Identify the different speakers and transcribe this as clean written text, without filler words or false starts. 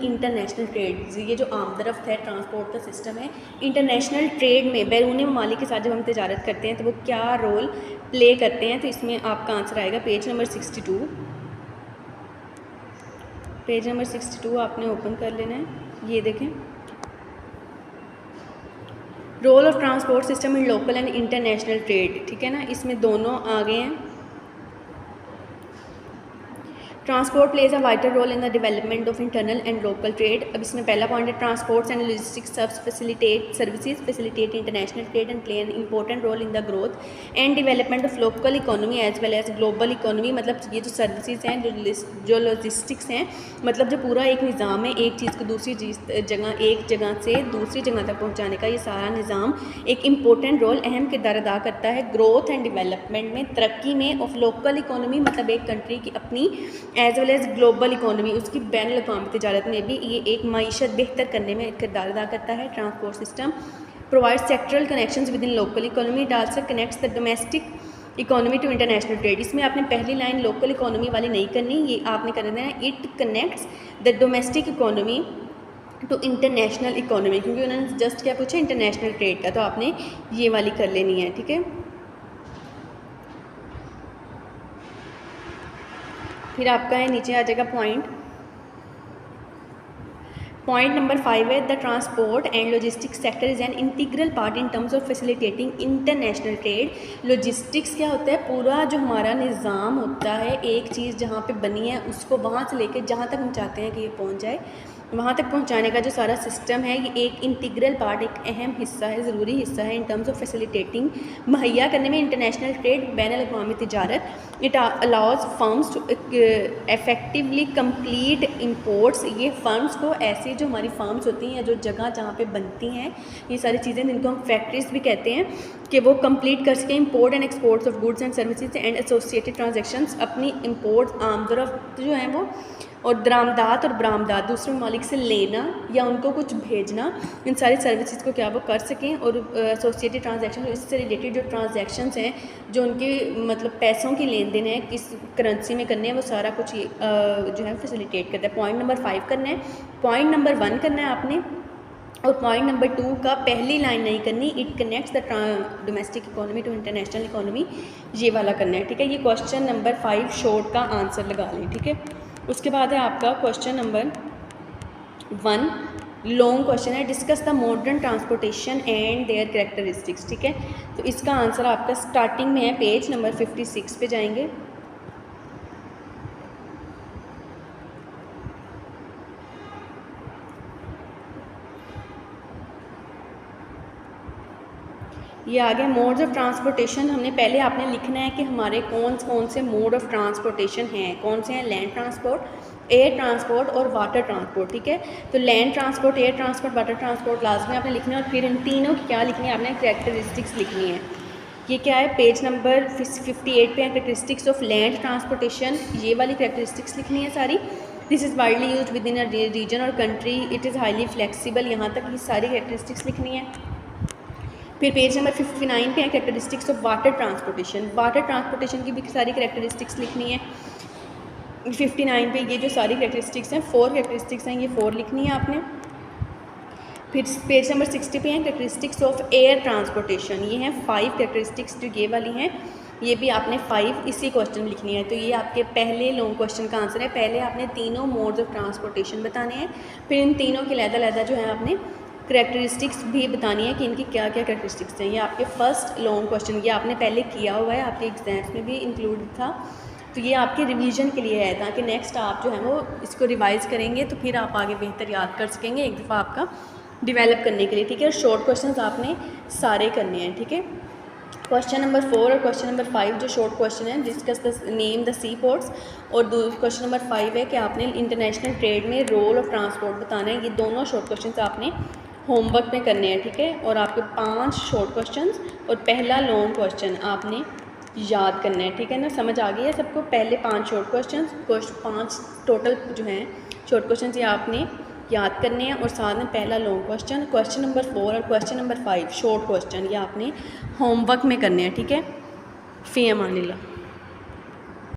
Speaker 1: International trade, ये जो आमदरफ्त है ट्रांसपोर्ट का सिस्टम है, इंटरनेशनल ट्रेड में बैरून ममालिक के साथ जब हम तजारत करते हैं तो वो क्या रोल प्ले करते हैं। तो इसमें आपका आंसर आएगा पेज नंबर 62। पेज नंबर 62 आपने ओपन कर लेना है। ये देखें, role of transport system in local and international trade, ठीक है ना, इसमें दोनों आ गए हैं। Transport plays a vital role in the development of internal and local trade. अब इसमें पहला पॉइंट है transports and logistics facilitate international trade and play an important role in the growth and development of local economy as well as global economy. मतलब ये जो services हैं, जो logistics हैं, मतलब जो पूरा एक निज़ाम है, एक चीज़ को दूसरी जगह, एक जगह से दूसरी जगह तक पहुँचाने का, ये सारा निज़ाम एक इम्पोर्टेंट रोल, अहम किरदार अदा करता है ग्रोथ एंड डेवलपमेंट में, तरक्की में ऑफ लोकल इकोनॉमी, मतलब एक कंट्री की अपनी, as well as global economy, उसकी बैन अवी तजारत में भी ये एक मईशत बेहतर करने में किरदार अदा करता है। Transport system provide sectoral connections with in local economy, it also connects the domestic economy to international trade. इसमें आपने पहली लाइन लोकल इकोनॉमी वाली नहीं करनी, ये आपने कर देना है it connects the domestic economy to international economy, क्योंकि उन्होंने जस्ट क्या पूछा, इंटरनेशनल ट्रेड का, तो आपने ये वाली कर लेनी है, ठीक है। फिर आपका है नीचे आ जाएगा पॉइंट नंबर 5 है the transport and logistics sector is an integral part in terms of facilitating international trade. Logistics क्या होता है, पूरा जो हमारा निज़ाम होता है, एक चीज़ जहाँ पे बनी है उसको वहाँ से लेकर जहाँ तक हम चाहते हैं कि ये पहुँच जाए, वहाँ तक पहुँचाने का जो सारा सिस्टम है, ये एक इंटीग्रल पार्ट, एक अहम हिस्सा है, ज़रूरी हिस्सा है इन टर्म्स ऑफ फैसिलिटेटिंग, मुहैया करने में इंटरनेशनल ट्रेड, बैनुल-अक़वामी तिजारत। It allows firms to effectively complete imports. ये फर्म्स को, ऐसी जो हमारी फर्म्स होती हैं, जो जगह जहाँ पे बनती हैं ये सारी चीज़ें, जिनको हम फैक्ट्रीज भी कहते हैं, कि वो कंप्लीट कर सकें import and exports of goods and services and associated transactions, अपनी इंपोर्ट आमदरफ्त जो है वो, और दरामदात और बरामदात दूसरे ममालिक से लेना या उनको कुछ भेजना, इन सारी सर्विसेज को क्या वो कर सकें। और एसोसिएटेड ट्रांजैक्शन, इससे रिलेटेड जो ट्रांजैक्शंस हैं, जो उनके मतलब पैसों की लेन देन है, किस करेंसी में करने हैं, वो सारा कुछ जो है फैसिलिटेट करता है। पॉइंट नंबर 5 करना है, पॉइंट नंबर 1 करना है आपने, और पॉइंट नंबर 2 का पहली लाइन नहीं करनी, it connects the domestic economy to international economy, ये वाला करना है, ठीक है। ये क्वेश्चन नंबर 5 शॉर्ट का आंसर लगा लें, ठीक है। उसके बाद है आपका क्वेश्चन नंबर 1, लॉन्ग क्वेश्चन है, discuss the modern transportation and their characteristics, ठीक है। तो इसका आंसर आपका स्टार्टिंग में है, पेज नंबर 56 पे जाएंगे। ये आ गया मोड्स ऑफ ट्रांसपोर्टेशन। हमने पहले आपने लिखना है कि हमारे कौन कौन से मोड ऑफ ट्रांसपोर्टेशन हैं, कौन से हैं, लैंड ट्रांसपोर्ट, एयर ट्रांसपोर्ट और वाटर ट्रांसपोर्ट, ठीक है। तो land transport, air transport, water transport लाजमी आपने लिखना है, और फिर इन तीनों की क्या लिखनी है, आपने कैरेक्टरिस्टिक्स लिखनी है। ये क्या है, पेज नंबर 58 पे है, कैरेक्टरिस्टिक्स ऑफ लैंड ट्रांसपोर्टेशन, ये वाली कैरेक्टरिस्टिक्स लिखनी है सारी। This is widely use within a region और country, it is highly flexible, यहाँ तक ये सारी कैरेक्टरिस्टिक्स लिखनी है। फिर पेज नंबर 59 पे है characteristics of water transportation, water transportation की भी सारी कैरेक्टरिस्टिक्स लिखनी है। 59 पे ये जो सारी कैरेक्टरिस्टिक्स हैं, 4 कैरेक्टरिस्टिक्स हैं, ये 4 लिखनी है आपने। फिर पेज नंबर 60 पे हैं कैरेक्टरिस्टिक्स ऑफ एयर ट्रांसपोर्टेशन, ये हैं 5 कैरेक्टरिस्टिक्स जो ये वाली हैं, ये भी आपने 5 इसी क्वेश्चन में लिखनी है। तो ये आपके पहले लॉन्ग क्वेश्चन का आंसर है। पहले आपने तीनों मोड्स ऑफ ट्रांसपोर्टेशन बताने हैं, फिर इन तीनों के अलग-अलग जो है आपने करैक्टरिस्टिक्स भी बतानी है कि इनकी क्या क्या करैक्टरिस्टिक्स हैं। ये आपके फर्स्ट लॉन्ग क्वेश्चन, ये आपने पहले किया हुआ है, आपके एग्जाम्स में भी इंक्लूड था, तो ये आपके रिवीजन के लिए है, ताकि नेक्स्ट आप जो है वो इसको रिवाइज़ करेंगे तो फिर आप आगे बेहतर याद कर सकेंगे एक दफ़ा आपका डेवलप करने के लिए, ठीक है। शॉर्ट क्वेश्चन आपने सारे करने हैं, ठीक है। क्वेश्चन नंबर 4 और क्वेश्चन नंबर 5 जो शॉर्ट क्वेश्चन है, discuss the name the sea ports, और क्वेश्चन नंबर 5 है कि आपने इंटरनेशनल ट्रेड में रोल ऑफ ट्रांसपोर्ट बताना है। ये दोनों शॉर्ट क्वेश्चन आपने होमवर्क में करने हैं, ठीक है। और आपके 5 शॉर्ट क्वेश्चंस और पहला लॉन्ग क्वेश्चन आपने याद करना है, ठीक है ना। समझ आ गई है सबको, पहले 5 शॉर्ट क्वेश्चंस, 5 टोटल जो हैं शॉर्ट क्वेश्चंस ये आपने याद करने हैं, और साथ में पहला लॉन्ग क्वेश्चन, क्वेश्चन नंबर 4 और क्वेश्चन नंबर 5 शॉर्ट क्वेश्चन ये आपने होमवर्क में करने हैं, ठीक है। फ़ी अमानिल्लाह।